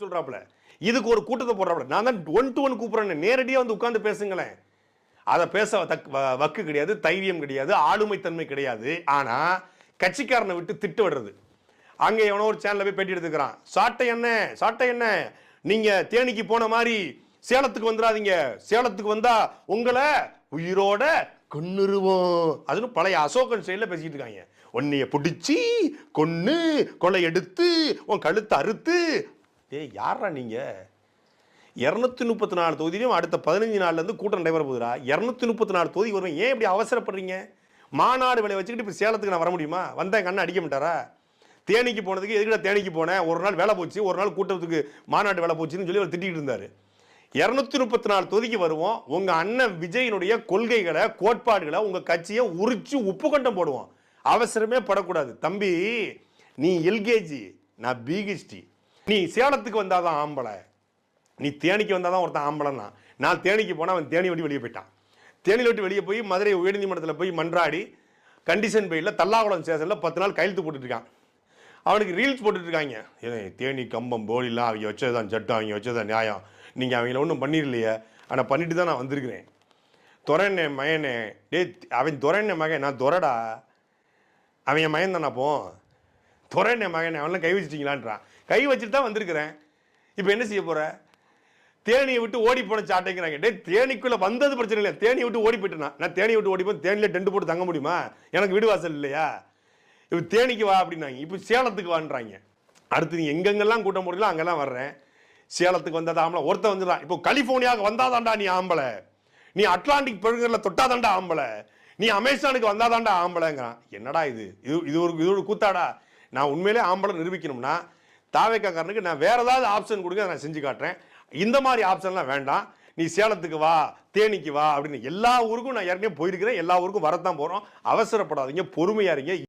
சொல்றாப்ல இதுக்கு ஒரு கூட்டத்தை போடுறாப்ல. நான் தான் 1 to 1 கூப்பிடுறேன். நேரடியா வந்து உட்கார்ந்து பேசுங்களேன். அதை பேச வக்கு கிடையாது, தைரியம் கிடையாது, ஆளுமை தன்மை கிடையாது. ஆனா கட்சிக்காரனை விட்டு திட்டு விடுறது. அங்க எவனோ ஒரு சேனல்ல போய் பேட்டி எடுத்துக்கிறான். சாட்டை என்ன நீங்க தேனிக்கு போன மாதிரி சேலத்துக்கு வந்துடாதீங்க. சேலத்துக்கு வந்தா உங்களை உயிரோட கொன்னுருவோம். அதுன்னு பழைய அசோகன் ஸ்டைல்ல பேசிட்டு இருக்காங்க. உன்னைய பிடிச்சி கொன்னு கொலை எடுத்து உன் கழுத்தை அறுத்து. யாரா நீங்க? 234 தொகுதியிலும் அடுத்த 15 நாள்ல இருந்து கூட்டம் நடைபெற போகுதுடா. 234 தொகுதி வரும். ஏன் இப்படி அவசரப்படுறீங்க? மாநாடு வேலையை வச்சுக்கிட்டு இப்ப சேலத்துக்கு நான் வர முடியுமா? வந்தா எங்க அண்ணன் அடிக்க மாட்டாரா? தேனிக்கு போனதுக்கு எதுக்குடா தேனிக்கு போனேன்? ஒரு நாள் வேலை போச்சு, ஒரு நாள் கூட்டத்துக்கு மாநாடு வேலை போச்சுன்னு சொல்லி அவர் திட்டிட்டு இருந்தாரு. 234 தொகுதிக்கு வருவோம். உங்க அண்ணன் விஜயனுடைய கொள்கைகளை, கோட்பாடுகளை, உங்க கட்சியை உரிச்சு உப்பு கண்டம் போடுவோம். அவசரமே படக்கூடாது. தம்பி, நீ எல்கேஜி, நான் பிகிஸ்டி. நீ சேலத்துக்கு வந்தாதான் ஆம்பளை, நீ தேனிக்கு வந்தாதான் ஒருத்தன் ஆம்பளைன்னா. நான் தேனிக்கு போனா அவன் தேனி விட்டு வெளியே போயிட்டான். தேனியில் விட்டு வெளியே போய் மதுரை உயர்நீதிமன்றத்தில் போய் மன்றாடி கண்டிஷன் பெயிலில் தல்லாகுளம் ஸ்டேஷனில் 10 நாள் கையெழுத்து போட்டுட்டு இருக்கான். அவனுக்கு ரீல்ஸ் போட்டுட்டு இருக்காங்க. தேனி கம்பம் போலிலாம் அவங்க வச்சதுதான் சட்டம், அவங்க வச்சதான் நியாயம், நீங்கள் அவங்கள ஒன்றும் பண்ணிடலையே. ஆனால் பண்ணிட்டு தான் நான் வந்திருக்கிறேன். துறைண்ணே மயனே, அவன் துறைண்ணே மகன், நான் துறடா, அவன் என் மயன் தானே. அப்போ துறைண்ணே மகனே, அவன்லாம் கை வச்சிட்டீங்களான்றான். கை வச்சுட்டு தான் வந்திருக்கிறேன். இப்போ என்ன செய்ய போற? தேனியை விட்டு ஓடி போன சாட்டைங்கிறாங்க. தேனிக்குள்ள வந்தது பிரச்சனை இல்லை, தேனியை விட்டு ஓடி போயிட்டேன்னா. நான் தேனியை விட்டு ஓடி போய் தேனியில டென்ட் போட்டு தங்க முடியுமா? எனக்கு வீடு வாசல் இல்லையா? இப்போ தேனிக்கு வா அப்படின்னாங்க, இப்போ சேலத்துக்கு வான்றாங்க. அடுத்து நீ எங்கெங்கெல்லாம் கூட்டம் போடுறீங்களோ அங்கெல்லாம் வர்றேன். சேலத்துக்கு வந்தது ஆம்பளை ஒருத்தன் வந்துடுறான். இப்போ கலிபோர்னியாவுக்கு வந்தாதாண்டா நீ ஆம்பளை, நீ அட்லாண்டிக் பெருங்கடலில் தொட்டாதாண்டா ஆம்பளை, நீ அமேசானுக்கு வந்தாதாண்டா ஆம்பளைங்கிறான். என்னடா இது இது ஒரு கூத்தாடா? நான் உண்மையிலே ஆம்பளை நிரூபிக்கணும்னா தாவேக்காரனுக்கு நான் வேற ஏதாவது ஆப்ஷன் கொடுங்க, நான் செஞ்சு காட்டுறேன். இந்த மாதிரி ஆப்ஷன்லாம் வேண்டாம். நீ சேலத்துக்கு வா, தேனிக்கு வா அப்படின்னு எல்லா ஊருக்கும் நான் ஏற்கனவே போயிருக்கிறேன். எல்லா ஊருக்கும் வரத்தான் போறோம். அவசரப்படாதீங்க, பொறுமையா இருங்க.